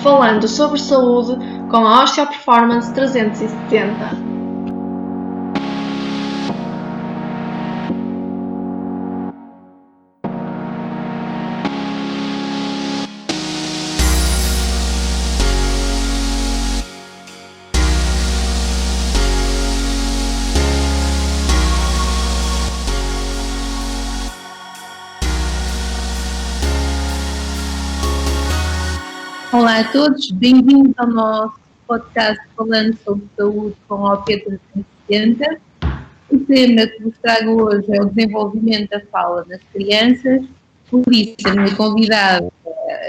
falando sobre saúde com a Osteo Performance 370. Olá a todos, bem-vindos ao nosso podcast falando sobre saúde com a OP 370. O tema que vos trago hoje é o desenvolvimento da fala nas crianças, por isso a minha convidada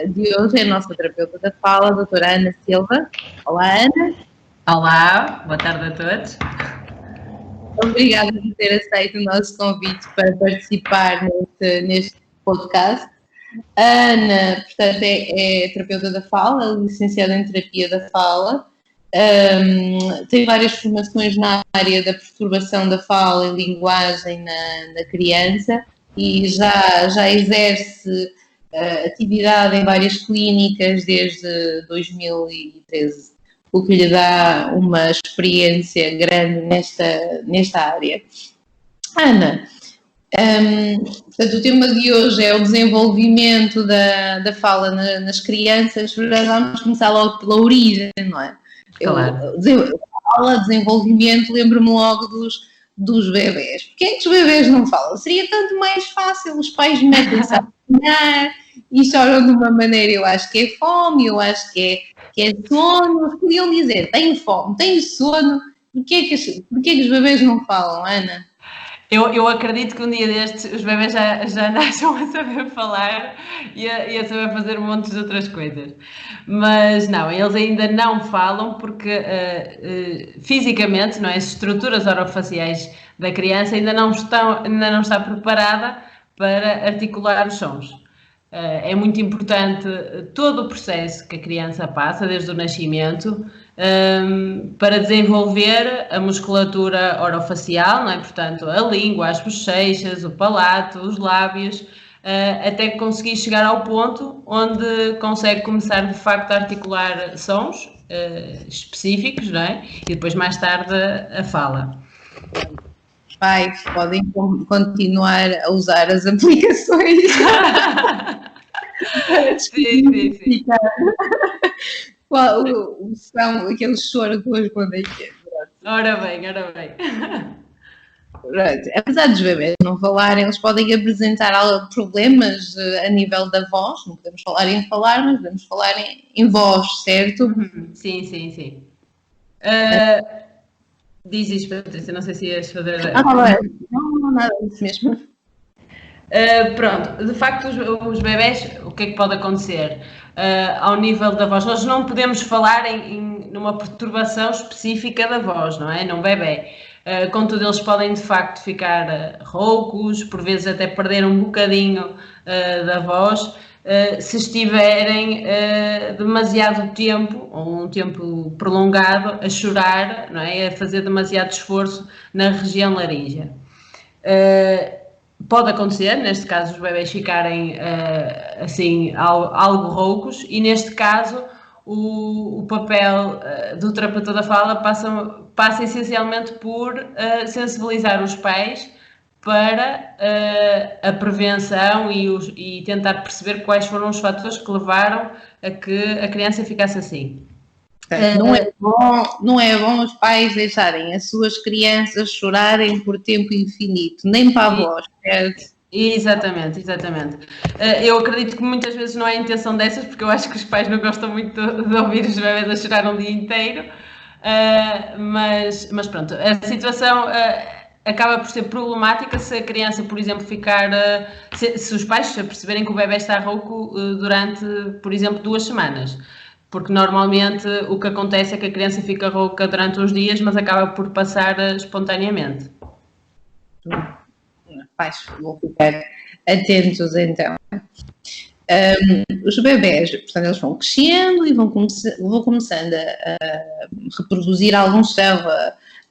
de hoje é a nossa terapeuta da fala, a doutora Ana Silva. Olá, Ana. Olá, boa tarde a todos. Obrigada por ter aceito o nosso convite para participar neste podcast. A Ana, portanto, é terapeuta da fala, licenciada em terapia da fala, tem várias formações na área da perturbação da fala e linguagem na criança e já exerce atividade em várias clínicas desde 2013, o que lhe dá uma experiência grande nesta área. Ana, portanto, o tema de hoje é o desenvolvimento da fala nas crianças. Vamos começar logo pela origem, não é? Claro. Fala, desenvolvimento, lembro-me logo dos bebés. Porquê é que os bebés não falam? Seria tanto mais fácil, os pais metem-se a cozinhar e choram de uma maneira, eu acho que é fome, eu acho que é sono. Eles podiam dizer, tenho fome, tenho sono. Porquê é que os bebés não falam, Ana? Eu acredito que um dia destes os bebés já nasçam a saber falar e a saber fazer um monte de outras coisas. Mas não, eles ainda não falam porque fisicamente, não é, as estruturas orofaciais da criança ainda não está preparada para articular os sons. É muito importante todo o processo que a criança passa desde o nascimento para desenvolver a musculatura orofacial, não é? Portanto, a língua, as bochechas, o palato, os lábios, até conseguir chegar ao ponto onde consegue começar de facto a articular sons específicos, não é? E depois mais tarde a fala. Pais podem continuar a usar as aplicações para sim. Qual são aqueles choros que hoje podem ter. Ora bem. Apesar dos bebés não falarem, eles podem apresentar problemas a nível da voz. Não podemos falar em falar, mas podemos falar em voz, certo? Sim. Diz isto, Patrícia, não sei se ias fazer... Não, nada disso mesmo. Pronto, de facto os bebés, o que é que pode acontecer? Ao nível da voz, nós não podemos falar numa perturbação específica da voz, não é? Num bebé. Contudo, eles podem de facto ficar roucos, por vezes até perder um bocadinho da voz, se estiverem demasiado tempo, ou um tempo prolongado, a chorar, não é? A fazer demasiado esforço na região laríngea. Pode acontecer, neste caso, os bebés ficarem assim, algo roucos, e neste caso o papel do terapeuta da fala passa essencialmente por sensibilizar os pais para a prevenção e tentar perceber quais foram os fatores que levaram a que a criança ficasse assim. Não é bom os pais deixarem as suas crianças chorarem por tempo infinito, nem para a voz, certo? Exatamente. Eu acredito que muitas vezes não é a intenção dessas, porque eu acho que os pais não gostam muito de ouvir os bebés a chorar um dia inteiro, mas pronto, a situação acaba por ser problemática se a criança, por exemplo, se os pais perceberem que o bebé está rouco durante, por exemplo, 2 semanas. Porque normalmente o que acontece é que a criança fica rouca durante uns dias, mas acaba por passar espontaneamente. Pais vão ficar atentos então. Os bebés, portanto, eles vão crescendo e vão começando a reproduzir algum som,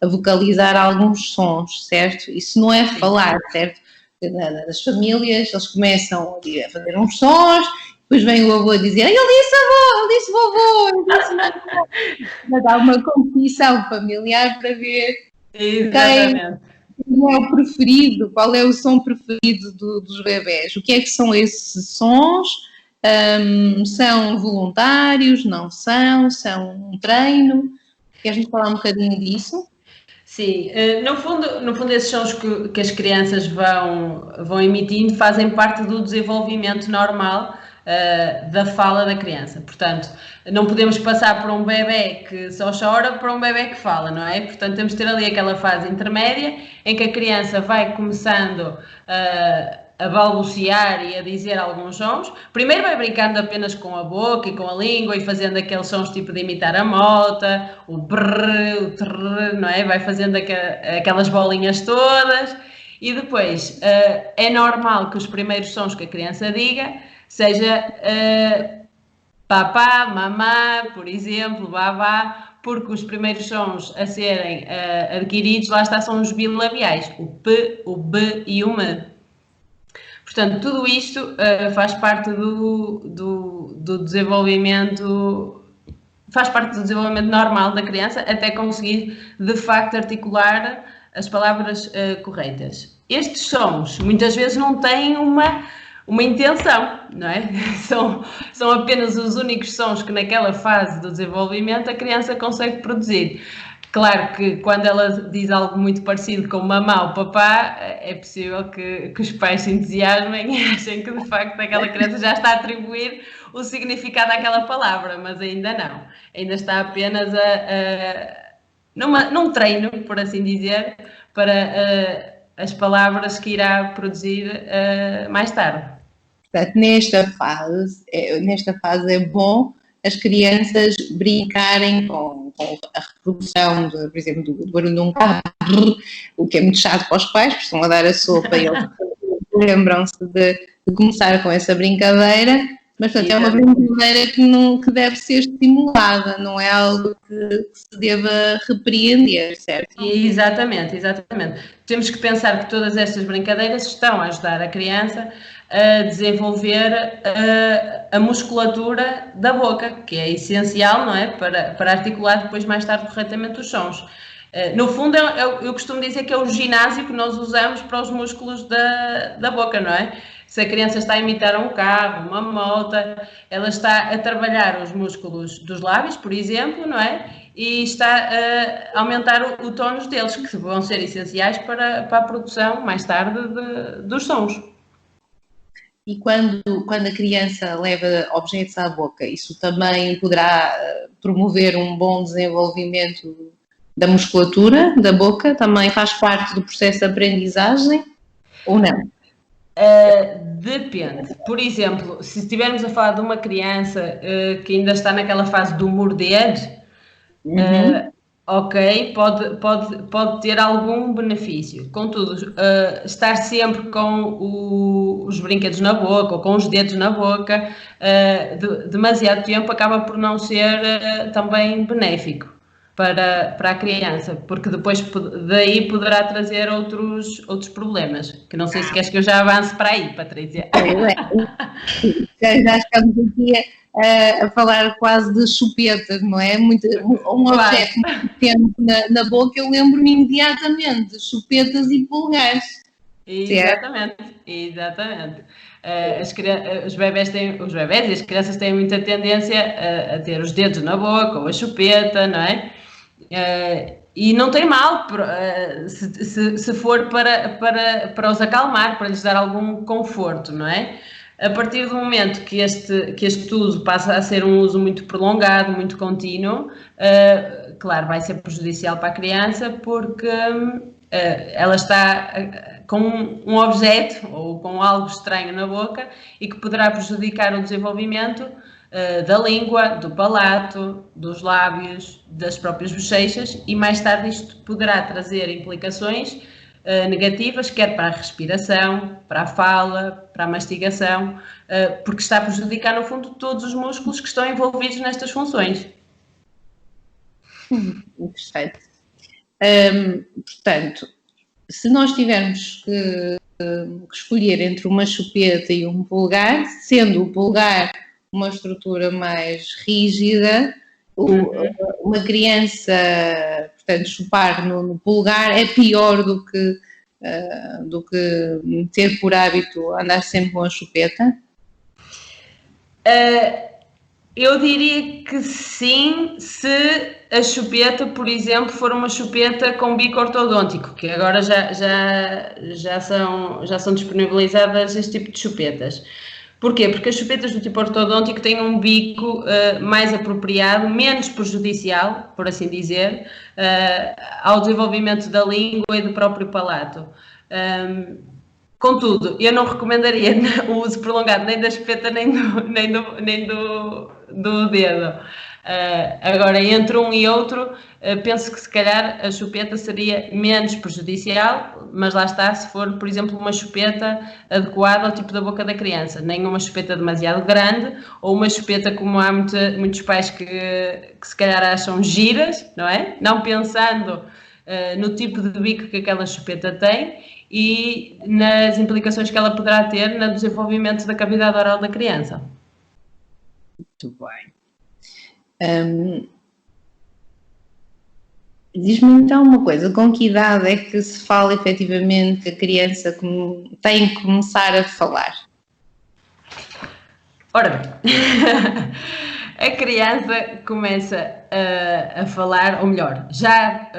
a vocalizar alguns sons, certo? Isso não é falar, certo? Nas famílias eles começam a fazer uns sons, depois vem o avô dizer, ele disse avô, ele disse vovô, ele disse vovô. Mas há uma competição familiar para ver Exatamente. quem é o preferido, qual é o som preferido dos bebés. O que é que são esses sons? São voluntários? Não são? São um treino? Queres-me falar um bocadinho disso? Sim, no fundo esses sons que as crianças vão emitindo fazem parte do desenvolvimento normal da fala da criança. Portanto, não podemos passar por um bebé que só chora para um bebé que fala, não é? Portanto, temos de ter ali aquela fase intermédia em que a criança vai começando a balbuciar e a dizer alguns sons. Primeiro vai brincando apenas com a boca e com a língua e fazendo aqueles sons tipo de imitar a mota, o brrr, o trrr, não é? Vai fazendo aquelas bolinhas todas e depois é normal que os primeiros sons que a criança diga seja papá, mamá, por exemplo, babá, porque os primeiros sons a serem adquiridos, lá está, são os bilabiais, o P, o B e o M. Portanto, tudo isto faz parte do desenvolvimento, faz parte do desenvolvimento normal da criança até conseguir, de facto, articular as palavras corretas. Estes sons, muitas vezes, não têm uma intenção, não é? São apenas os únicos sons que naquela fase do desenvolvimento a criança consegue produzir. Claro que quando ela diz algo muito parecido com mamá ou papá, é possível que os pais se entusiasmem e achem que de facto aquela criança já está a atribuir o significado àquela palavra, mas ainda não. Ainda está apenas num treino, por assim dizer, para as palavras que irá produzir mais tarde. Portanto, nesta fase é bom as crianças brincarem com a reprodução, por exemplo, do barulho de um carro, o que é muito chato para os pais, porque estão a dar a sopa e eles lembram-se de começar com essa brincadeira, mas portanto, é uma brincadeira que deve ser estimulada, não é algo que se deva repreender, certo? Exatamente. Temos que pensar que todas estas brincadeiras estão a ajudar a criança a desenvolver a musculatura da boca, que é essencial, não é? Para articular depois mais tarde corretamente os sons. No fundo, eu costumo dizer que é o ginásio que nós usamos para os músculos da boca, não é? Se a criança está a imitar um carro, uma moto, ela está a trabalhar os músculos dos lábios, por exemplo, não é? E está a aumentar o tónus deles, que vão ser essenciais para a produção, mais tarde, dos sons. E quando a criança leva objetos à boca, isso também poderá promover um bom desenvolvimento da musculatura da boca? Também faz parte do processo de aprendizagem ou não? Depende. Por exemplo, se estivermos a falar de uma criança que ainda está naquela fase do morder, ok, pode ter algum benefício. Contudo, estar sempre com os brinquedos na boca ou com os dedos na boca demasiado tempo acaba por não ser também benéfico para a criança, porque depois daí poderá trazer outros problemas, que não sei se queres que eu já avance para aí, Patrícia. Já estamos aqui a falar quase de chupetas, não é? Um objeto muito tempo na boca, eu lembro-me imediatamente de chupetas e polegares. Exatamente. Os bebés e as crianças têm muita tendência a ter os dedos na boca ou a chupeta, não é? E não tem mal se for para os acalmar, para lhes dar algum conforto, não é? A partir do momento que este uso passa a ser um uso muito prolongado, muito contínuo, claro, vai ser prejudicial para a criança porque ela está com um objeto ou com algo estranho na boca e que poderá prejudicar o desenvolvimento da língua, do palato, dos lábios, das próprias bochechas e mais tarde isto poderá trazer implicações negativas, quer para a respiração, para a fala, para a mastigação, porque está a prejudicar no fundo todos os músculos que estão envolvidos nestas funções. Perfeito. Portanto, se nós tivermos que que escolher entre uma chupeta e um polegar, sendo o polegar uma estrutura mais rígida, uma criança, portanto, chupar no polegar é pior do que ter por hábito andar sempre com a chupeta? Eu diria que sim, se a chupeta, por exemplo, for uma chupeta com bico ortodôntico, que agora já são disponibilizadas este tipo de chupetas. Porquê? Porque as chupetas do tipo ortodôntico têm um bico mais apropriado, menos prejudicial, por assim dizer, ao desenvolvimento da língua e do próprio palato. Contudo, eu não recomendaria o uso prolongado nem da chupeta nem do dedo. Agora, entre um e outro, penso que se calhar a chupeta seria menos prejudicial, mas lá está, se for, por exemplo, uma chupeta adequada ao tipo da boca da criança, nem uma chupeta demasiado grande, ou uma chupeta como há muitos pais que se calhar acham giras, não é? Não pensando no tipo de bico que aquela chupeta tem e nas implicações que ela poderá ter no desenvolvimento da cavidade oral da criança. Muito bem. Diz-me então uma coisa, com que idade é que se fala efetivamente que a criança tem que começar a falar? Ora bem, a criança começa a falar, ou melhor, já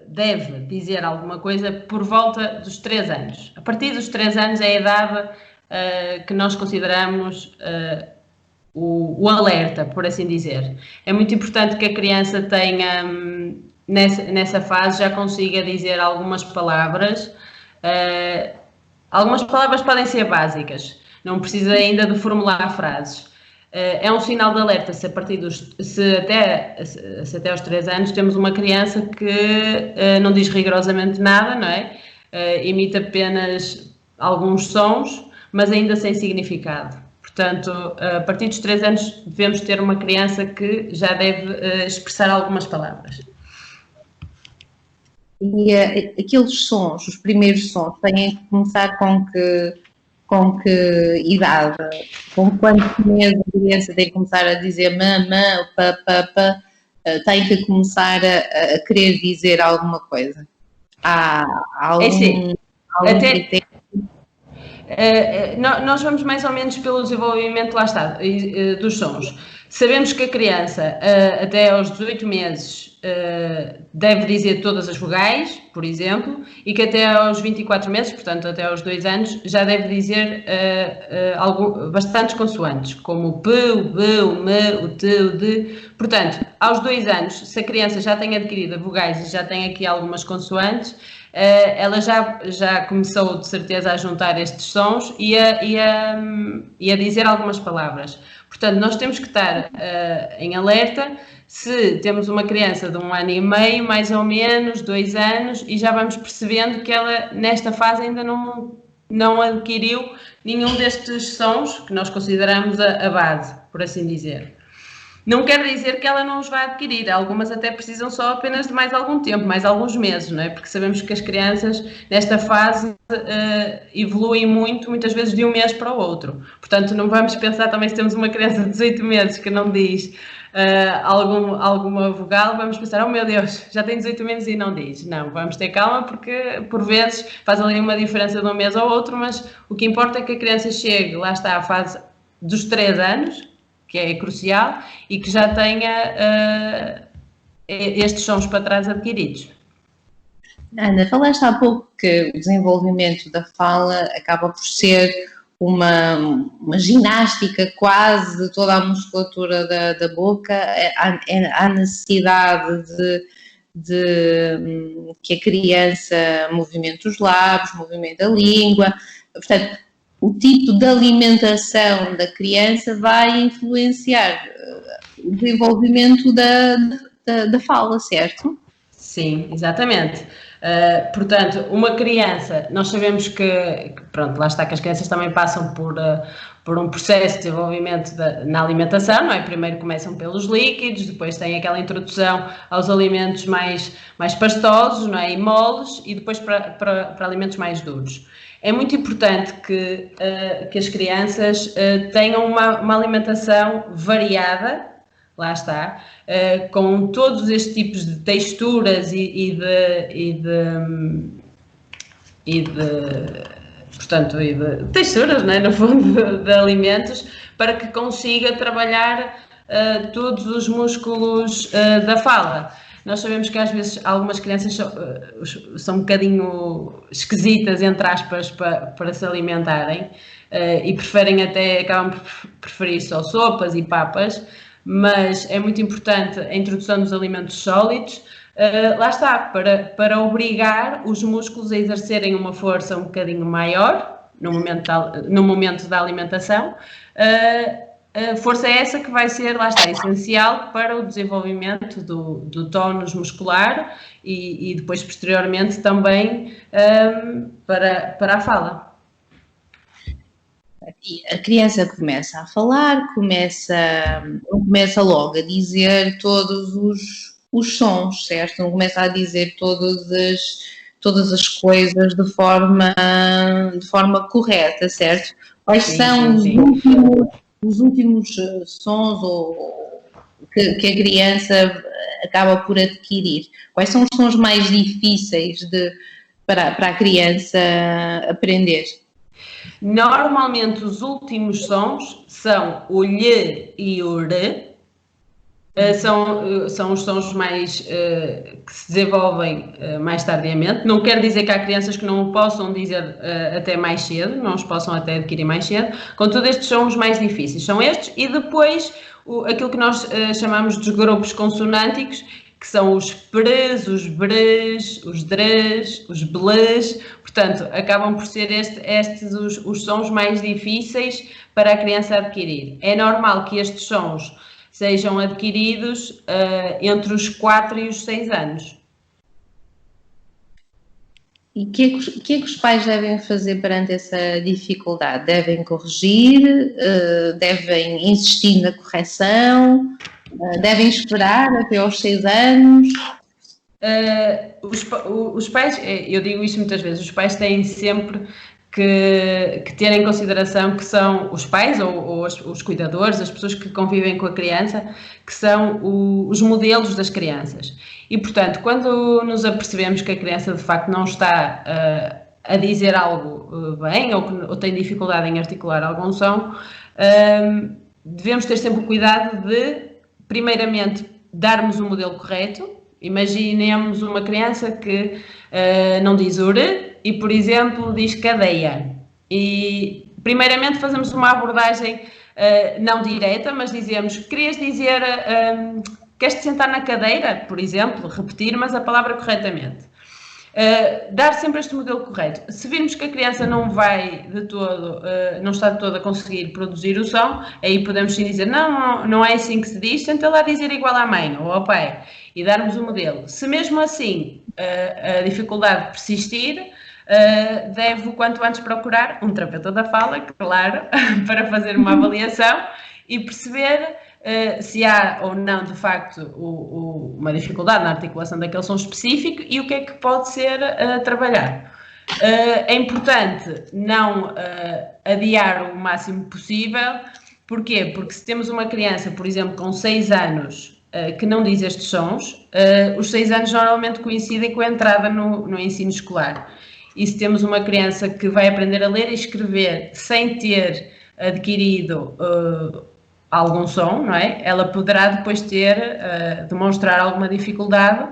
deve dizer alguma coisa por volta dos 3 anos. A partir dos 3 anos é a idade que nós consideramos o alerta, por assim dizer. É muito importante que a criança tenha, nessa fase, já consiga dizer algumas palavras. Algumas palavras podem ser básicas, não precisa ainda de formular frases. É um sinal de alerta se até aos 3 anos temos uma criança que não diz rigorosamente nada, não é? Imita apenas alguns sons, mas ainda sem significado. Portanto, a partir dos 3 anos devemos ter uma criança que já deve expressar algumas palavras. E aqueles sons, os primeiros sons, têm que começar com que idade? Com quantos meses a criança tem que começar a dizer mamã, papá, tem que começar a querer dizer alguma coisa? Há algum critério? Nós vamos mais ou menos pelo desenvolvimento, lá está, dos sons. Sabemos que a criança, até aos 18 meses, deve dizer todas as vogais, por exemplo, e que até aos 24 meses, portanto até aos 2 anos, já deve dizer bastantes consoantes, como o P, o B, o M, o T, o D. Portanto, aos 2 anos, se a criança já tem adquirido vogais e já tem aqui algumas consoantes, ela já começou de certeza a juntar estes sons e a dizer algumas palavras. Portanto, nós temos que estar em alerta se temos uma criança de 1 ano e meio, mais ou menos, 2 anos, e já vamos percebendo que ela nesta fase ainda não adquiriu nenhum destes sons que nós consideramos a base, por assim dizer. Não quer dizer que ela não os vai adquirir, algumas até precisam só apenas de mais algum tempo, mais alguns meses, não é? Porque sabemos que as crianças nesta fase evoluem muitas vezes de um mês para o outro. Portanto, não vamos pensar também se temos uma criança de 18 meses que não diz alguma vogal, vamos pensar, oh meu Deus, já tem 18 meses e não diz. Não, vamos ter calma porque por vezes faz ali uma diferença de um mês ao outro, mas o que importa é que a criança chegue, lá está, à fase dos 3 anos, que é crucial, e que já tenha estes sons para trás adquiridos. Ana, falaste há pouco que o desenvolvimento da fala acaba por ser uma ginástica quase de toda a musculatura da boca. Há necessidade de que a criança movimente os lábios, movimente a língua, portanto, o tipo de alimentação da criança vai influenciar o desenvolvimento da fala, certo? Sim, exatamente. Portanto, uma criança, nós sabemos pronto, lá está que as crianças também passam por um processo de desenvolvimento na alimentação, não é? Primeiro começam pelos líquidos, depois têm aquela introdução aos alimentos mais pastosos, não é? E moles, e depois para alimentos mais duros. É muito importante que as crianças tenham uma alimentação variada, lá está, com todos estes tipos de texturas e de texturas, não é? No fundo, de alimentos, para que consiga trabalhar todos os músculos da fala. Nós sabemos que às vezes algumas crianças são um bocadinho esquisitas, entre aspas, para se alimentarem e acabam por preferir só sopas e papas, mas é muito importante a introdução dos alimentos sólidos, lá está, para obrigar os músculos a exercerem uma força um bocadinho maior no momento da alimentação. Força é essa que vai ser, lá está, essencial para o desenvolvimento do tónus muscular e depois, posteriormente, também para a fala. E a criança começa a falar, não começa logo a dizer todos os sons, certo? Não começa a dizer todas as coisas de forma correta, certo? Quais são os últimos sons que a criança acaba por adquirir? Quais são os sons mais difíceis para a criança aprender? Normalmente os últimos sons são o lhe e o re. São os sons mais que se desenvolvem mais tardiamente. Não quer dizer que há crianças que não o possam dizer até mais cedo, não os possam até adquirir mais cedo. Contudo, estes são os mais difíceis. São estes e depois aquilo que nós chamamos dos grupos consonânticos, que são os pres, os bres, os dres, os blês. Portanto, acabam por ser estes os sons mais difíceis para a criança adquirir. É normal que estes sons sejam adquiridos entre os 4 e os 6 anos. E o que é que os pais devem fazer perante essa dificuldade? Devem corrigir? Devem insistir na correção? Devem esperar até aos 6 anos? Os pais, eu digo isto muitas vezes, os pais têm sempre que ter em consideração que são os pais ou os cuidadores, as pessoas que convivem com a criança, que são os modelos das crianças. E, portanto, quando nos apercebemos que a criança de facto não está a dizer algo bem ou tem dificuldade em articular algum som, devemos ter sempre o cuidado de, primeiramente, darmos o modelo correto. Imaginemos uma criança que não diz ure e, por exemplo, diz cadeia. E, primeiramente, fazemos uma abordagem não direta, mas dizemos, querias dizer, queres-te sentar na cadeira, por exemplo, repetir, mas a palavra corretamente. Dar sempre este modelo correto. Se virmos que a criança não vai de todo, não está de todo a conseguir produzir o som, aí podemos sim dizer, não é assim que se diz, tenta lá dizer igual à mãe ou ao pai e darmos o modelo. Se mesmo assim a dificuldade persistir, deve o quanto antes procurar um terapeuta da fala, claro, para fazer uma avaliação e perceber se há ou não, de facto, uma dificuldade na articulação daquele som específico e o que é que pode ser trabalhado. É importante não adiar o máximo possível. Porquê? Porque se temos uma criança, por exemplo, com 6 anos que não diz estes sons, os 6 anos normalmente coincidem com a entrada no ensino escolar. E se temos uma criança que vai aprender a ler e escrever sem ter adquirido algum som, não é? Ela poderá depois demonstrar alguma dificuldade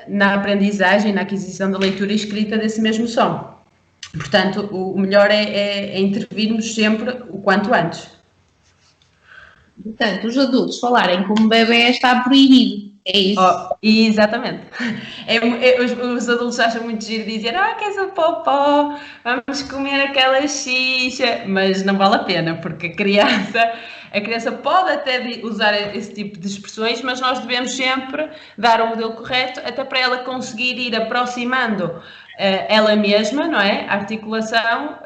na aprendizagem, na aquisição da leitura e escrita desse mesmo som. Portanto, o melhor é intervirmos sempre o quanto antes. Portanto, os adultos falarem como bebê está proibido. É isso? Exatamente. Os adultos acham muito giro dizer queres o popó, vamos comer aquela xixa, mas não vale a pena, porque a A criança pode até usar esse tipo de expressões, mas nós devemos sempre dar o modelo correto, até para ela conseguir ir aproximando ela mesma, não é? A articulação,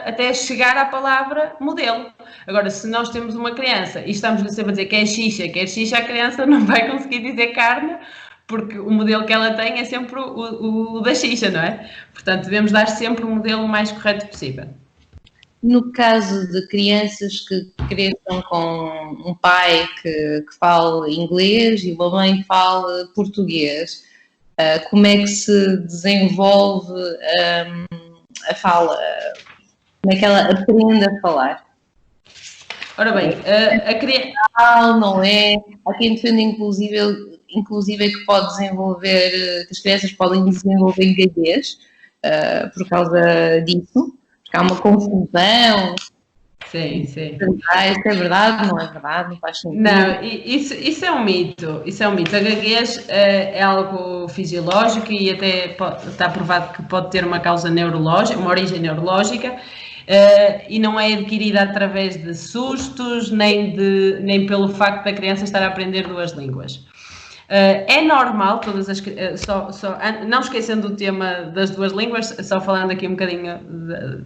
até chegar à palavra modelo. Agora, se nós temos uma criança e estamos sempre a dizer que é xixa, a criança não vai conseguir dizer carne, porque o modelo que ela tem é sempre o da xixa, não é? Portanto, devemos dar sempre o modelo mais correto possível. No caso de crianças que cresçam com um pai que fala inglês e uma mãe que fala português, como é que se desenvolve a fala? Como é que ela aprende a falar? Ora bem, a criança... Não é? Há quem defenda inclusive que pode desenvolver, que as crianças podem desenvolver gaguez por causa disso. Há uma confusão. Sim. Isso é verdade, não é verdade, não faz sentido. Não, isso é um mito. Isso é um mito. A gaguez é algo fisiológico e até está provado que pode ter uma causa neurológica, uma origem neurológica, e não é adquirida através de sustos, nem pelo facto da criança estar a aprender duas línguas. É normal, não esquecendo o tema das duas línguas, só falando aqui um bocadinho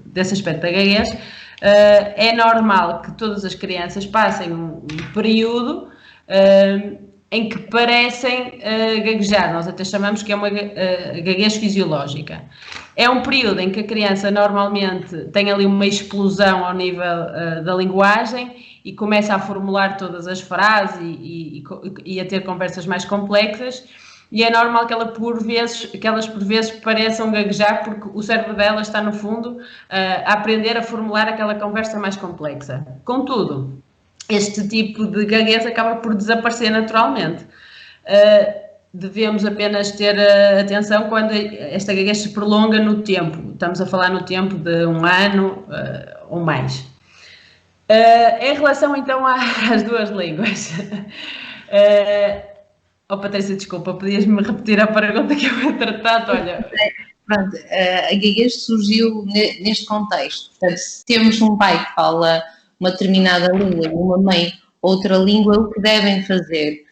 desse aspecto da gaguez, é normal que todas as crianças passem um período em que parecem gaguejar. Nós até chamamos que é uma gaguez fisiológica. É um período em que a criança normalmente tem ali uma explosão ao nível da linguagem e começa a formular todas as frases e a ter conversas mais complexas, e é normal que elas por vezes pareçam gaguejar, porque o cérebro dela está no fundo a aprender a formular aquela conversa mais complexa. Contudo, este tipo de gaguez acaba por desaparecer naturalmente. Devemos apenas ter atenção quando esta gaguez se prolonga no tempo. Estamos a falar no tempo de 1 ano ou mais. Em relação então às duas línguas, Patrícia, desculpa, podias-me repetir a pergunta que eu entretanto, olha... Pronto, a gaguez surgiu neste contexto. Portanto, se temos um pai que fala uma determinada língua e uma mãe outra língua, o que devem fazer?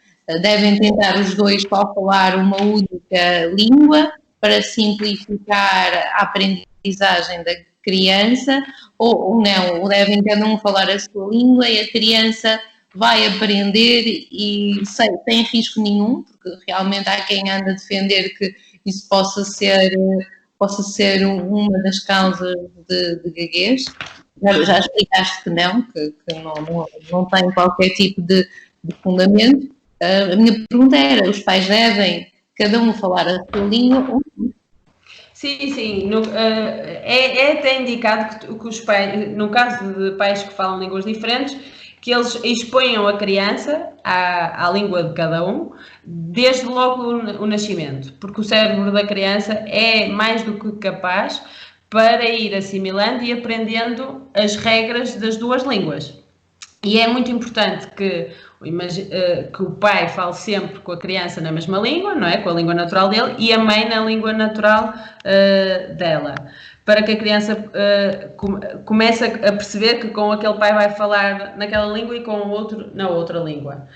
Devem tentar os dois só falar uma única língua para simplificar a aprendizagem da criança, ou não, ou devem cada um falar a sua língua e a criança vai aprender e sem risco nenhum, porque realmente há quem anda a defender que isso possa ser uma das causas de gaguez. Já explicaste que não tem qualquer tipo de fundamento. A minha pergunta era, os pais devem cada um falar a sua língua ou não? Sim. É até indicado que os pais, no caso de pais que falam línguas diferentes, que eles exponham a criança à língua de cada um, desde logo o nascimento, porque o cérebro da criança é mais do que capaz para ir assimilando e aprendendo as regras das duas línguas. E é muito importante que o pai fale sempre com a criança na mesma língua, não é? Com a língua natural dele, e a mãe na língua natural dela, para que a criança comece a perceber que com aquele pai vai falar naquela língua e com o outro na outra língua.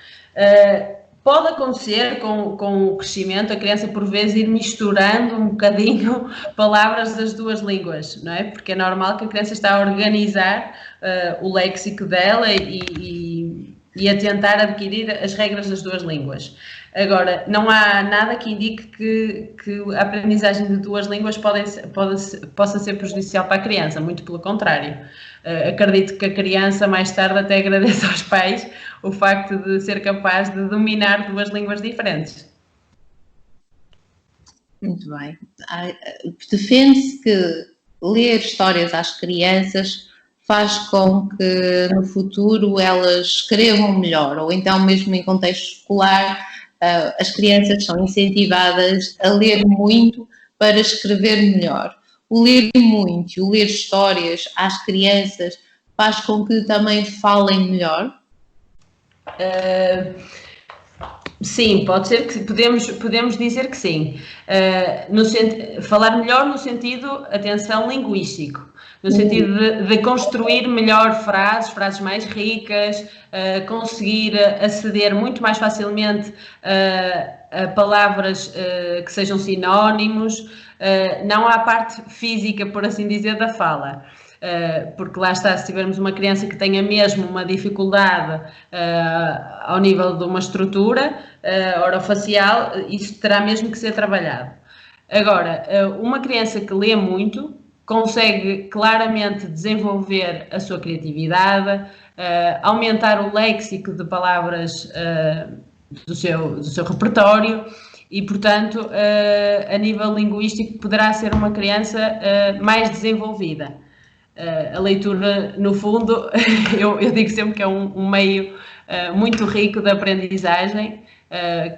Pode acontecer com o crescimento, a criança por vezes ir misturando um bocadinho palavras das duas línguas, não é? Porque é normal que a criança está a organizar o léxico dela e a tentar adquirir as regras das duas línguas. Agora, não há nada que indique que a aprendizagem de duas línguas possa ser prejudicial para a criança, muito pelo contrário. Acredito que a criança mais tarde até agradece aos pais o facto de ser capaz de dominar duas línguas diferentes. Muito bem. Defende-se que ler histórias às crianças faz com que no futuro elas escrevam melhor, ou então mesmo em contexto escolar as crianças são incentivadas a ler muito para escrever melhor. O ler muito e o ler histórias às crianças faz com que também falem melhor? Sim, pode ser que podemos dizer que sim. Falar melhor no sentido, atenção, linguístico. no sentido de construir melhor frases mais ricas, conseguir aceder muito mais facilmente a palavras que sejam sinónimos, não há a parte física, por assim dizer, da fala. Porque lá está, se tivermos uma criança que tenha mesmo uma dificuldade ao nível de uma estrutura orofacial, isso terá mesmo que ser trabalhado. Agora, uma criança que lê muito consegue claramente desenvolver a sua criatividade, aumentar o léxico de palavras do seu repertório e, portanto, a nível linguístico poderá ser uma criança mais desenvolvida. A leitura, no fundo, eu digo sempre que é um meio muito rico de aprendizagem,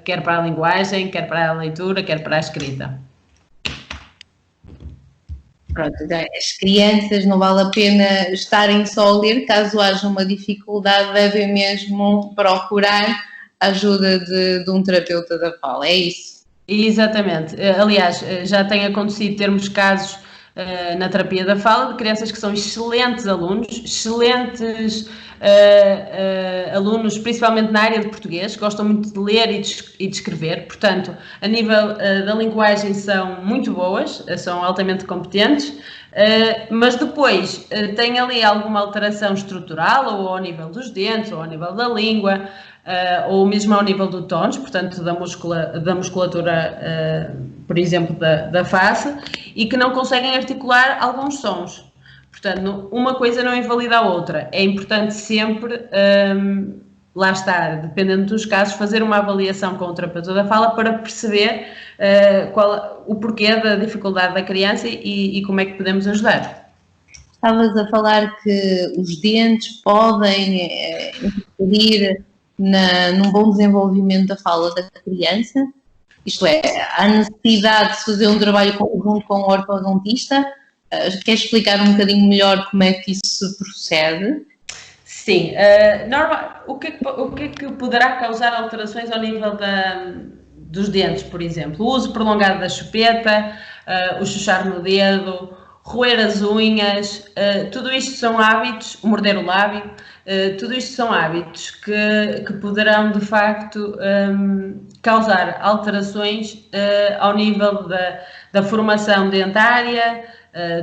quer para a linguagem, quer para a leitura, quer para a escrita. Pronto, as crianças não vale a pena estarem só a ler, caso haja uma dificuldade, devem mesmo procurar a ajuda de um terapeuta da fala, é isso? Exatamente. Aliás, já tem acontecido termos casos na terapia da fala de crianças que são excelentes alunos, excelentes alunos, principalmente na área de português, gostam muito de ler e de escrever, portanto, a nível da linguagem são muito boas, são altamente competentes, mas depois tem ali alguma alteração estrutural, ou ao nível dos dentes, ou ao nível da língua, ou mesmo ao nível do tónus, portanto da musculatura, por exemplo, da face, e que não conseguem articular alguns sons. Portanto, uma coisa não invalida a outra. É importante sempre, lá está, dependendo dos casos, fazer uma avaliação com o terapeuta da fala para perceber o porquê da dificuldade da criança e como é que podemos ajudar. Estavas a falar que os dentes podem interferir num bom desenvolvimento da fala da criança, isto é, há necessidade de fazer um trabalho conjunto com o ortodontista. Queres explicar um bocadinho melhor como é que isso procede? Sim, o que é que poderá causar alterações ao nível dos dentes, por exemplo? O uso prolongado da chupeta, o chuchar no dedo, roer as unhas, tudo isto são hábitos, o morder o lábio, tudo isto são hábitos que poderão de facto causar alterações ao nível da formação dentária,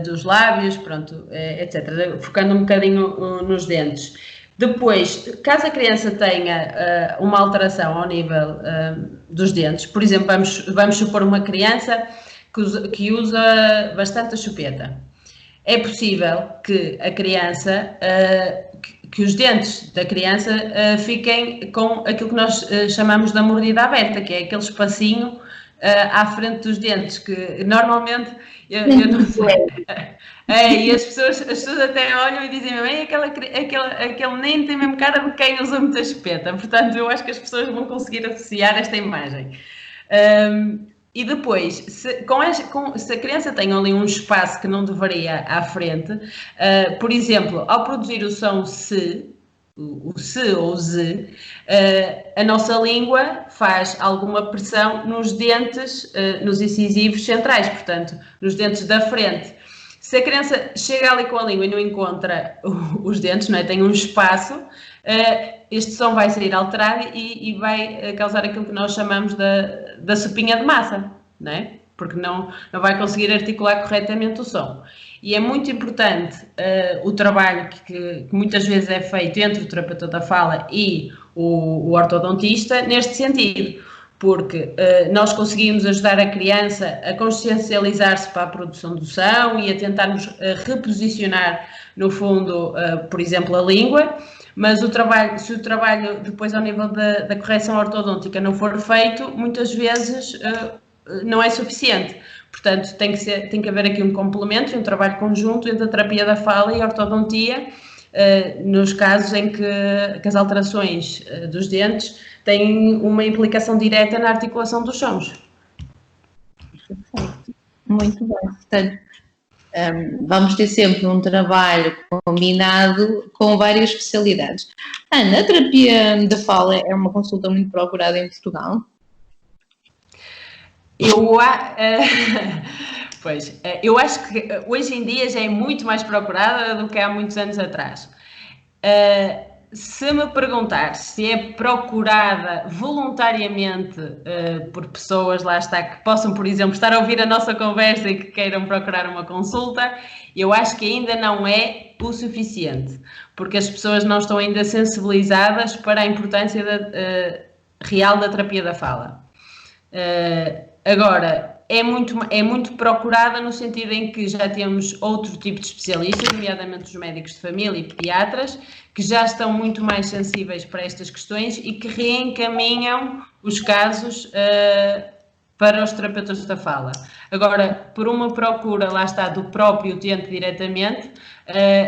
dos lábios, pronto, etc. Focando um bocadinho nos dentes. Depois, caso a criança tenha uma alteração ao nível dos dentes, por exemplo, vamos supor uma criança que usa bastante a chupeta. É possível que a criança, que os dentes da criança fiquem com aquilo que nós chamamos de mordida aberta, que é aquele espacinho à frente dos dentes, que normalmente, eu não sei, e as pessoas até olham e dizem, aquele nem tem mesmo cara de quem usa muita chupeta, portanto eu acho que as pessoas vão conseguir associar esta imagem. E depois, se a criança tem ali um espaço que não deveria à frente, por exemplo, ao produzir o som se, o se ou o z, a nossa língua faz alguma pressão nos dentes, nos incisivos centrais, portanto, nos dentes da frente. Se a criança chega ali com a língua e não encontra os dentes, não é? Tem um espaço, este som vai sair alterado e vai causar aquilo que nós chamamos da sopinha de massa, não é? Porque não vai conseguir articular corretamente o som. E é muito importante o trabalho que muitas vezes é feito entre o terapeuta da fala e o ortodontista neste sentido, porque nós conseguimos ajudar a criança a consciencializar-se para a produção do som e a tentarmos reposicionar, no fundo, por exemplo, a língua, mas se o trabalho depois ao nível da correção ortodôntica não for feito, muitas vezes não é suficiente. Portanto, tem que haver aqui um complemento e um trabalho conjunto entre a terapia da fala e a ortodontia, nos casos em que as alterações dos dentes têm uma implicação direta na articulação dos sons. Muito bem. Portanto, vamos ter sempre um trabalho combinado com várias especialidades. Ana, a terapia da fala é uma consulta muito procurada em Portugal? Pois, eu acho que hoje em dia já é muito mais procurada do que há muitos anos atrás. Se me perguntar se é procurada voluntariamente por pessoas, lá está, que possam, por exemplo, estar a ouvir a nossa conversa e que queiram procurar uma consulta, eu acho que ainda não é o suficiente, porque as pessoas não estão ainda sensibilizadas para a importância real da terapia da fala. Agora, é muito procurada no sentido em que já temos outro tipo de especialistas, nomeadamente os médicos de família e pediatras, que já estão muito mais sensíveis para estas questões e que reencaminham os casos para os terapeutas da fala. Agora, por uma procura, lá está, do próprio utente diretamente,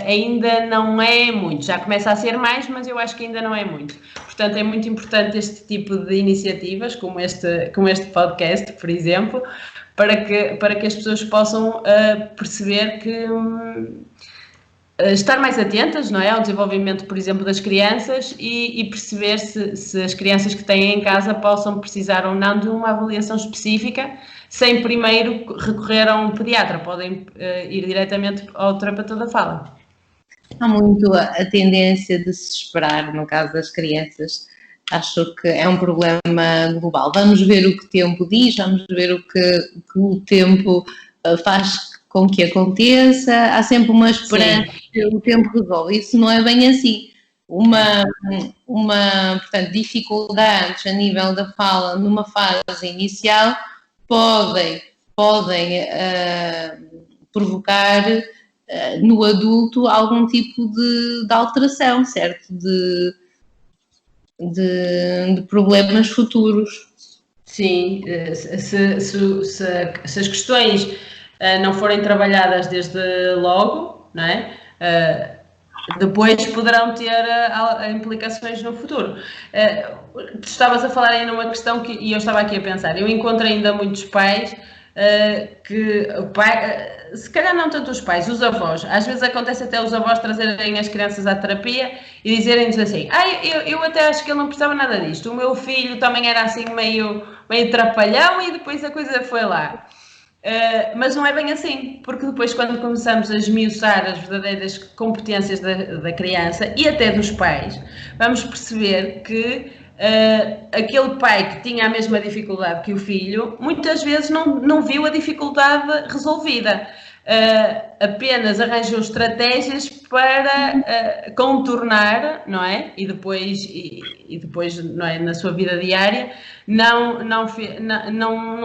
ainda não é muito. Já começa a ser mais, mas eu acho que ainda não é muito. Portanto, é muito importante este tipo de iniciativas, como este podcast, por exemplo, para que as pessoas possam perceber que estar mais atentas, não é, ao desenvolvimento, por exemplo, das crianças e perceber se as crianças que têm em casa possam precisar ou não de uma avaliação específica, sem primeiro recorrer a um pediatra, podem ir diretamente ao terapeuta da fala. Há muito a tendência de se esperar, no caso das crianças. Acho que é um problema global. Vamos ver o que o tempo diz, vamos ver o que o tempo faz com que aconteça. Há sempre uma esperança que o tempo resolve. Isso não é bem assim. Portanto, dificuldades a nível da fala numa fase inicial podem provocar no adulto algum tipo de alteração, certo? De problemas futuros. Sim, se as questões não forem trabalhadas desde logo, não é? Depois poderão ter implicações no futuro. Tu estavas a falar aí numa questão e eu estava aqui a pensar, eu encontro ainda muitos pais se calhar não tanto os pais, os avós, às vezes acontece até os avós trazerem as crianças à terapia e dizerem-nos assim, eu até acho que ele não precisava nada disto, o meu filho também era assim meio trapalhão e depois a coisa foi lá. Mas não é bem assim, porque depois quando começamos a esmiuçar as verdadeiras competências da criança e até dos pais, vamos perceber que aquele pai que tinha a mesma dificuldade que o filho, muitas vezes não viu a dificuldade resolvida, apenas arranjou estratégias para contornar, não é? E depois não é? Na sua vida diária não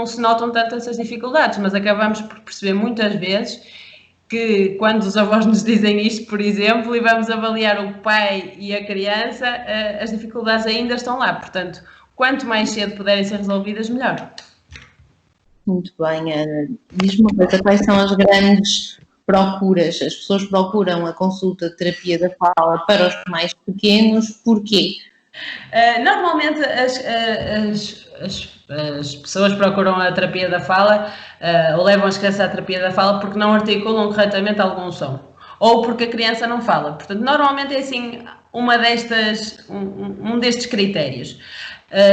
se notam tanto essas dificuldades, mas acabamos por perceber muitas vezes que quando os avós nos dizem isto, por exemplo, e vamos avaliar o pai e a criança, as dificuldades ainda estão lá. Portanto, quanto mais cedo puderem ser resolvidas, melhor. Muito bem, Ana. Diz-me uma coisa, quais são as grandes procuras? As pessoas procuram a consulta de terapia da fala para os mais pequenos, porquê? Normalmente as pessoas procuram a terapia da fala ou levam as crianças à terapia da fala porque não articulam corretamente algum som ou porque a criança não fala. Portanto, normalmente é assim um destes critérios.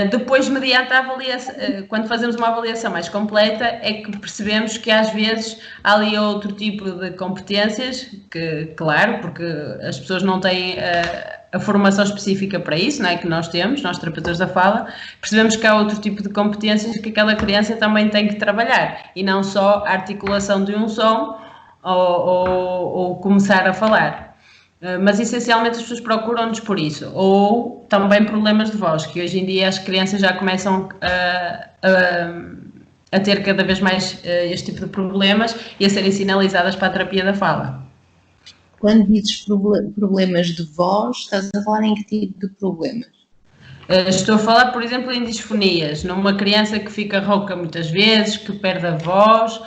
Depois, mediante a avaliação, quando fazemos uma avaliação mais completa, é que percebemos que às vezes há ali outro tipo de competências, que, claro, porque as pessoas não têm a formação específica para isso, não é? Que nós temos, nós terapeutas da fala, percebemos que há outro tipo de competências que aquela criança também tem que trabalhar, e não só a articulação de um som ou começar a falar. Mas essencialmente as pessoas procuram-nos por isso, ou também problemas de voz, que hoje em dia as crianças já começam a ter cada vez mais este tipo de problemas e a serem sinalizadas para a terapia da fala. Quando dizes problemas de voz, estás a falar em que tipo de problemas? Estou a falar, por exemplo, em disfonias, numa criança que fica rouca muitas vezes, que perde a voz,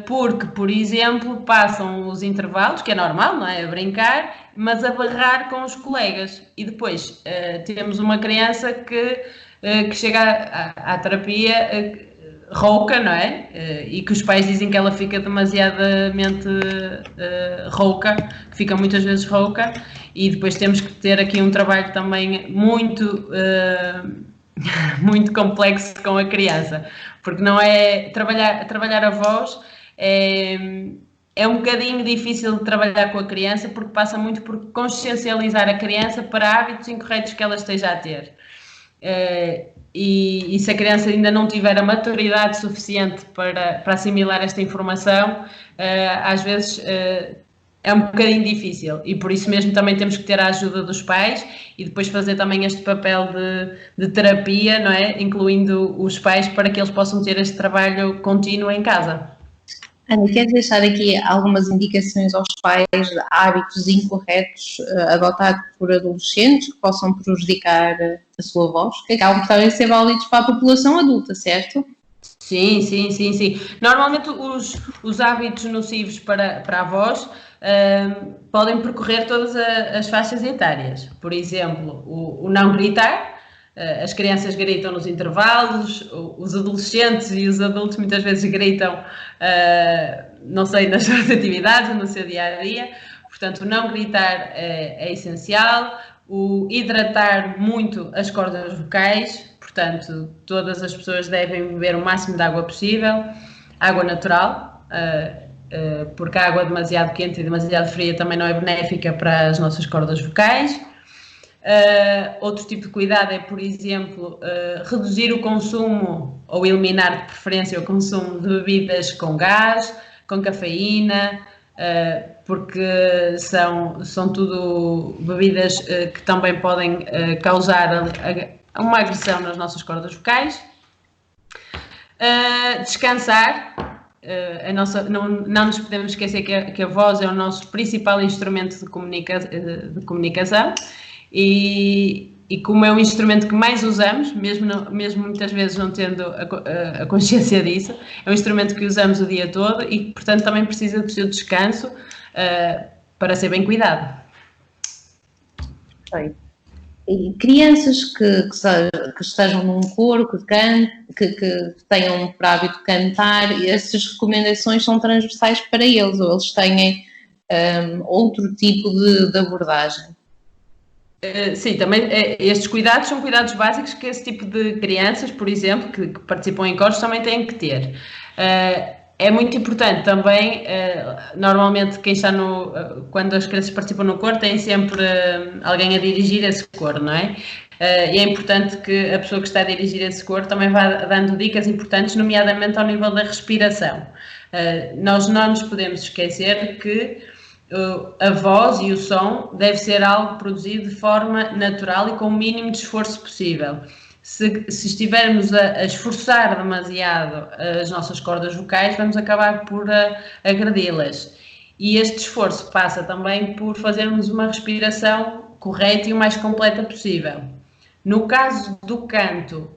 porque, por exemplo, passam os intervalos, que é normal, não é? A brincar, mas a berrar com os colegas. E depois temos uma criança que chega à terapia rouca, não é? E que os pais dizem que ela fica demasiadamente rouca, que fica muitas vezes rouca, e depois temos que ter aqui um trabalho também muito complexo com a criança, porque não é trabalhar a voz é um bocadinho difícil de trabalhar com a criança porque passa muito por consciencializar a criança para hábitos incorretos que ela esteja a ter. E se a criança ainda não tiver a maturidade suficiente para assimilar esta informação, às vezes é um bocadinho difícil, e por isso mesmo também temos que ter a ajuda dos pais e depois fazer também este papel de terapia, não é? Incluindo os pais, para que eles possam ter este trabalho contínuo em casa. Ana, queres deixar aqui algumas indicações aos pais de hábitos incorretos adotados por adolescentes que possam prejudicar a sua voz, que acabam por também ser válidos para a população adulta, certo? Sim. Normalmente os hábitos nocivos para a voz podem percorrer todas as faixas etárias. Por exemplo, o não gritar. As crianças gritam nos intervalos, os adolescentes e os adultos muitas vezes gritam, não sei, nas suas atividades, no seu dia-a-dia. Portanto, o não gritar é essencial. O hidratar muito as cordas vocais. Portanto, todas as pessoas devem beber o máximo de água possível. Água natural, porque a água demasiado quente e demasiado fria também não é benéfica para as nossas cordas vocais. Outro tipo de cuidado é, por exemplo, reduzir o consumo ou eliminar de preferência o consumo de bebidas com gás, com cafeína, porque são tudo bebidas que também podem causar uma agressão nas nossas cordas vocais. Descansar. Não nos podemos esquecer que a voz é o nosso principal instrumento de comunicação. E como é o instrumento que mais usamos, mesmo muitas vezes não tendo a consciência disso, é um instrumento que usamos o dia todo e, portanto, também precisa do seu descanso para ser bem cuidado. Bem. E crianças que estejam num coro, que tenham por hábito cantar, essas recomendações são transversais para eles, ou eles têm outro tipo de abordagem? Sim, também estes cuidados são cuidados básicos que esse tipo de crianças, por exemplo, que participam em coros, também têm que ter. É muito importante também, normalmente quem está quando as crianças participam no coro, tem sempre alguém a dirigir esse coro, não é? E é importante que a pessoa que está a dirigir esse coro também vá dando dicas importantes, nomeadamente ao nível da respiração. Nós não nos podemos esquecer que a voz e o som deve ser algo produzido de forma natural e com o mínimo de esforço possível. Se estivermos a esforçar demasiado as nossas cordas vocais, vamos acabar por agredi-las. E este esforço passa também por fazermos uma respiração correta e o mais completa possível. No caso do canto,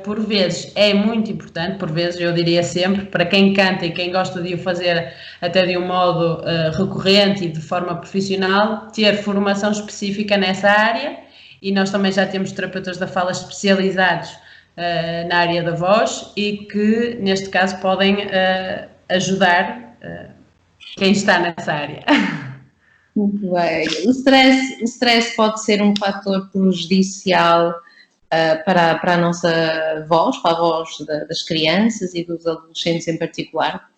por vezes é muito importante, por vezes eu diria sempre, para quem canta e quem gosta de o fazer até de um modo recorrente e de forma profissional, ter formação específica nessa área, e nós também já temos terapeutas da fala especializados na área da voz e que neste caso podem ajudar quem está nessa área. Muito bem. O stress pode ser um fator prejudicial para a nossa voz, para a voz das crianças e dos adolescentes em particular?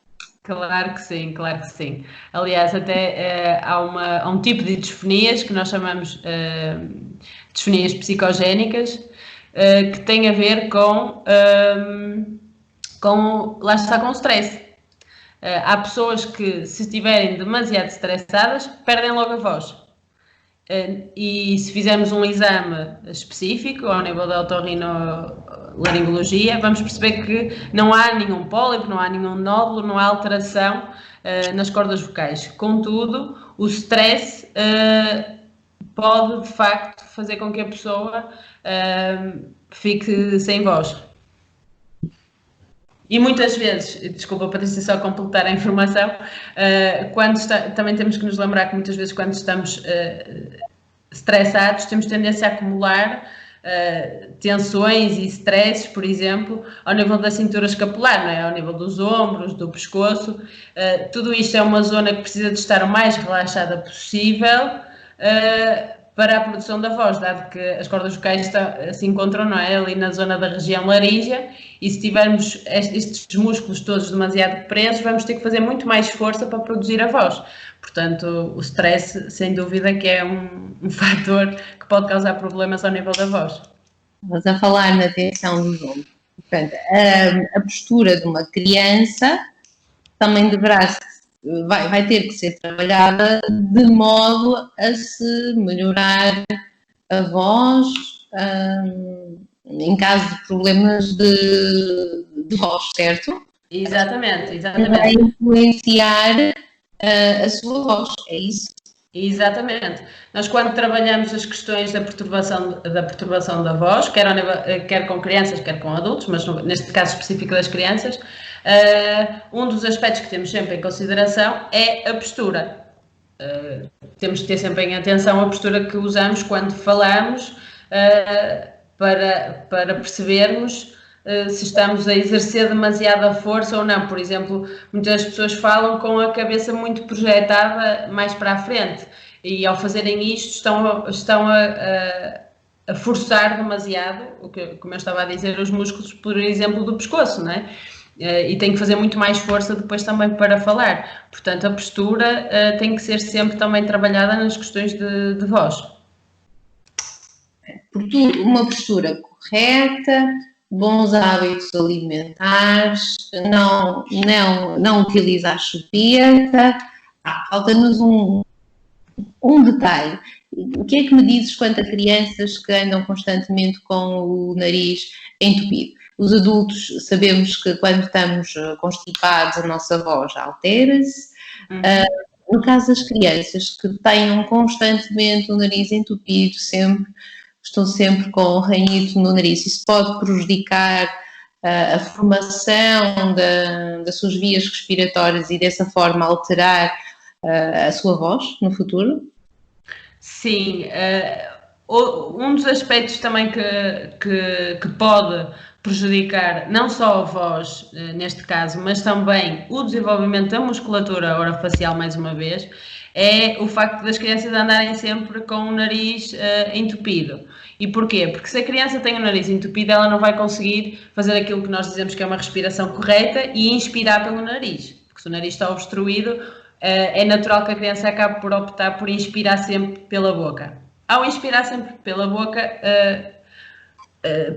Claro que sim, claro que sim. Aliás, até há um tipo de disfonias que nós chamamos disfonias psicogénicas, que tem a ver lá está, com o stress. Há pessoas que, se estiverem demasiado estressadas, perdem logo a voz. E se fizermos um exame específico ao nível da otorrinolaringologia, vamos perceber que não há nenhum pólipo, não há nenhum nódulo, não há alteração nas cordas vocais. Contudo, o stress pode de facto fazer com que a pessoa fique sem voz. E muitas vezes, desculpa Patrícia, só completar a informação, também temos que nos lembrar que muitas vezes quando estamos estressados temos tendência a acumular tensões e stresses, por exemplo, ao nível da cintura escapular, não é? Ao nível dos ombros, do pescoço. Tudo isto é uma zona que precisa de estar o mais relaxada possível para a produção da voz, dado que as cordas vocais se encontram, não é, ali na zona da região laríngea, e se tivermos estes músculos todos demasiado presos, vamos ter que fazer muito mais força para produzir a voz. Portanto, o stress, sem dúvida, que é um fator que pode causar problemas ao nível da voz. Estamos a falar na tensão dos ombros. Portanto, a postura de uma criança também vai ter que ser trabalhada de modo a se melhorar a voz em caso de problemas de voz, certo? Exatamente. Vai influenciar a sua voz, é isso? Exatamente. Nós, quando trabalhamos as questões da perturbação da voz, quer com crianças, quer com adultos, mas neste caso específico das crianças, um dos aspectos que temos sempre em consideração é a postura. Temos de ter sempre em atenção a postura que usamos quando falamos, para percebermos se estamos a exercer demasiada força ou não. Por exemplo, muitas pessoas falam com a cabeça muito projetada mais para a frente e, ao fazerem isto, estão a forçar demasiado, como eu estava a dizer, os músculos, por exemplo, do pescoço, não é? E tem que fazer muito mais força depois também para falar. Portanto, a postura tem que ser sempre também trabalhada nas questões de voz. Portanto, uma postura correta, bons hábitos alimentares, não utilizar chupeta. Falta-nos um detalhe. O que é que me dizes quanto a crianças que andam constantemente com o nariz entupido? Os adultos sabemos que quando estamos constipados a nossa voz altera-se. No caso das crianças que tenham constantemente o nariz entupido, estão sempre com o ranhito no nariz, isso pode prejudicar a formação das suas vias respiratórias e dessa forma alterar a sua voz no futuro? Sim, um dos aspectos também que pode prejudicar não só a voz, neste caso, mas também o desenvolvimento da musculatura orofacial, mais uma vez, é o facto das crianças andarem sempre com o nariz entupido. E porquê? Porque se a criança tem o nariz entupido, ela não vai conseguir fazer aquilo que nós dizemos que é uma respiração correta e inspirar pelo nariz. Porque se o nariz está obstruído, é natural que a criança acabe por optar por inspirar sempre pela boca. Ao inspirar sempre pela boca,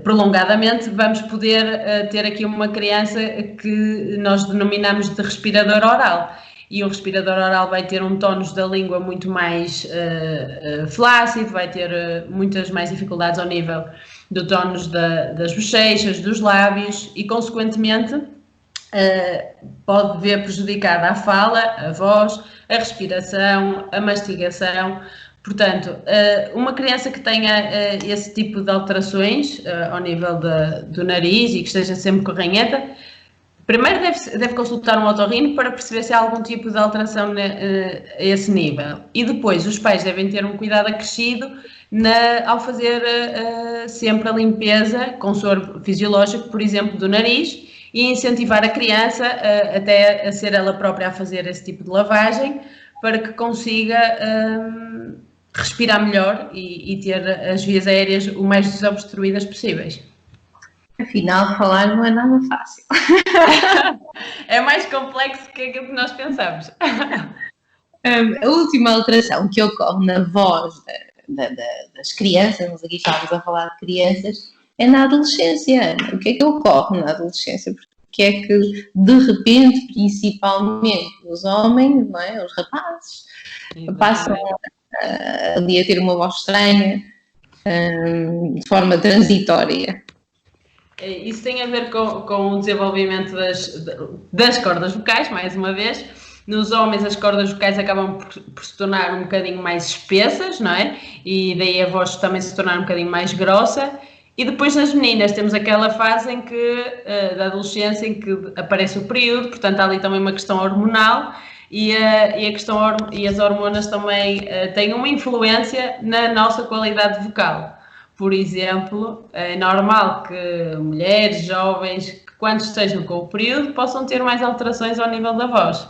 prolongadamente, vamos poder ter aqui uma criança que nós denominamos de respirador oral. E o respirador oral vai ter um tónus da língua muito mais flácido, vai ter muitas mais dificuldades ao nível do tónus das bochechas, dos lábios e, consequentemente, pode ver prejudicada a fala, a voz, a respiração, a mastigação. Portanto, uma criança que tenha esse tipo de alterações ao nível do nariz e que esteja sempre com ranheta, primeiro deve consultar um otorrino para perceber se há algum tipo de alteração a esse nível. E depois os pais devem ter um cuidado acrescido ao fazer sempre a limpeza com soro fisiológico, por exemplo, do nariz, e incentivar a criança até a ser ela própria a fazer esse tipo de lavagem para que consiga respirar melhor e ter as vias aéreas o mais desobstruídas possíveis. Afinal, falar não é nada fácil. É mais complexo que aquilo que nós pensamos. A última alteração que ocorre na voz das crianças, mas aqui estamos a falar de crianças, é na adolescência. O que é que ocorre na adolescência? Porque é que, de repente, principalmente os homens, não é? Os rapazes, passam ali a ter uma voz estranha, de forma transitória. Isso tem a ver com o desenvolvimento das cordas vocais, mais uma vez. Nos homens as cordas vocais acabam por se tornar um bocadinho mais espessas, não é? E daí a voz também se tornar um bocadinho mais grossa. E depois nas meninas temos aquela fase da adolescência em que aparece o período, portanto há ali também uma questão hormonal e as hormonas também têm uma influência na nossa qualidade vocal. Por exemplo, é normal que mulheres, jovens, que quando estejam com o período, possam ter mais alterações ao nível da voz,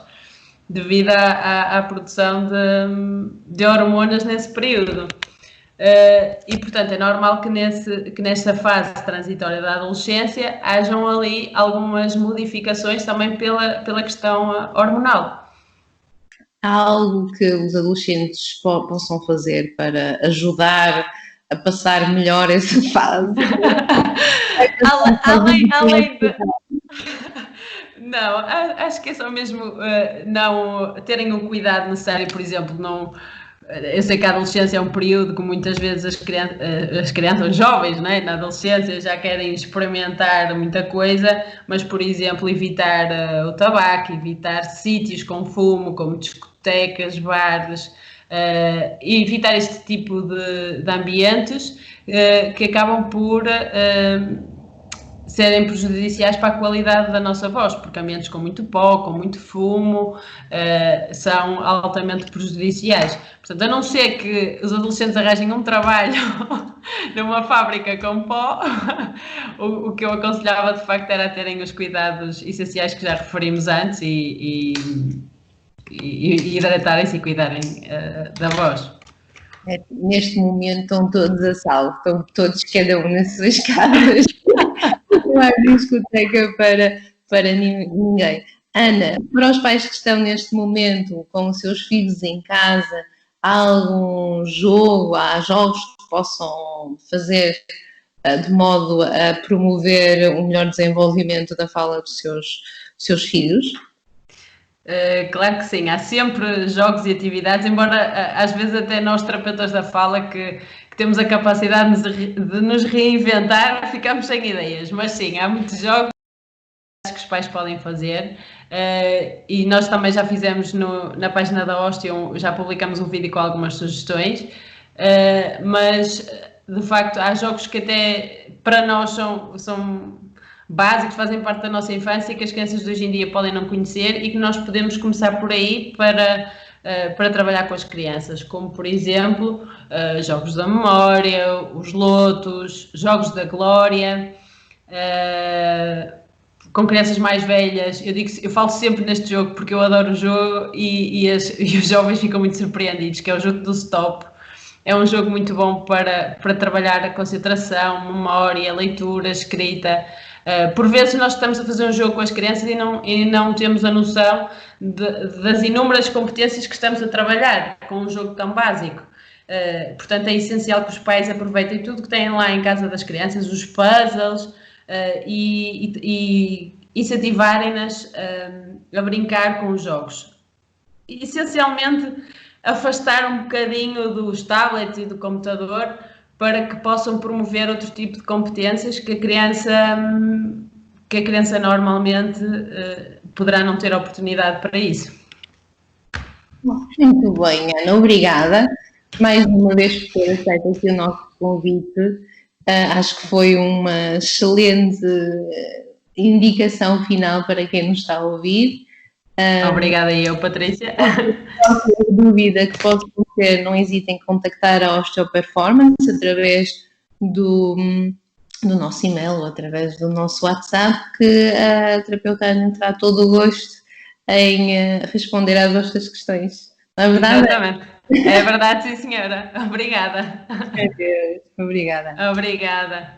devido à produção de hormonas nesse período. E, portanto, é normal que nesta fase transitória da adolescência hajam ali algumas modificações também pela questão hormonal. Há algo que os adolescentes possam fazer para ajudar a passar melhor essa fase? além de... Não, acho que é só mesmo não terem o cuidado necessário, por exemplo, não... Eu sei que a adolescência é um período que muitas vezes as crianças, os jovens, né, na adolescência já querem experimentar muita coisa, mas, por exemplo, evitar o tabaco, evitar sítios com fumo, como discotecas, bares, e evitar este tipo de ambientes que acabam por serem prejudiciais para a qualidade da nossa voz, porque ambientes com muito pó, com muito fumo, são altamente prejudiciais. Portanto, a não ser que os adolescentes arranjem um trabalho numa fábrica com pó, o que eu aconselhava de facto era terem os cuidados essenciais que já referimos antes e hidratarem-se e cuidarem da voz. Neste momento estão todos a salvo, estão todos, cada um nas suas casas. Não há discoteca para ninguém. Ana, para os pais que estão neste momento com os seus filhos em casa, há algum jogo, há jogos que possam fazer de modo a promover um melhor desenvolvimento da fala dos seus filhos? Claro que sim, há sempre jogos e atividades, embora às vezes até nós, terapeutas da fala, que temos a capacidade de nos reinventar, ficamos sem ideias, mas sim, há muitos jogos que os pais podem fazer e nós também já fizemos na página da Ostium, já publicamos um vídeo com algumas sugestões, mas de facto há jogos que até para nós são básicos, fazem parte da nossa infância, que as crianças de hoje em dia podem não conhecer e que nós podemos começar por aí para trabalhar com as crianças, como por exemplo jogos da memória, os lotos, jogos da glória. Com crianças mais velhas, eu falo sempre neste jogo porque eu adoro o jogo e os jovens ficam muito surpreendidos, que é o jogo do stop. É um jogo muito bom para trabalhar a concentração, memória, leitura, escrita. Por vezes nós estamos a fazer um jogo com as crianças e não temos a noção das inúmeras competências que estamos a trabalhar com um jogo tão básico. Portanto, é essencial que os pais aproveitem tudo que têm lá em casa das crianças, os puzzles, e incentivarem-nas a brincar com os jogos. E, essencialmente, afastar um bocadinho dos tablets e do computador para que possam promover outro tipo de competências que a criança normalmente poderá não ter oportunidade para isso. Muito bem, Ana, obrigada mais uma vez por ter aceito aqui o nosso convite. Acho que foi uma excelente indicação final para quem nos está a ouvir. Obrigada eu, Patrícia. Qualquer dúvida que possam ter, não hesitem em contactar a Osteoperformance através do nosso e-mail ou através do nosso WhatsApp, que a terapeuta Ana terá todo o gosto em responder às vossas questões. Não é verdade? Exatamente. É verdade, sim, senhora. Obrigada. Adeus. Obrigada. Obrigada.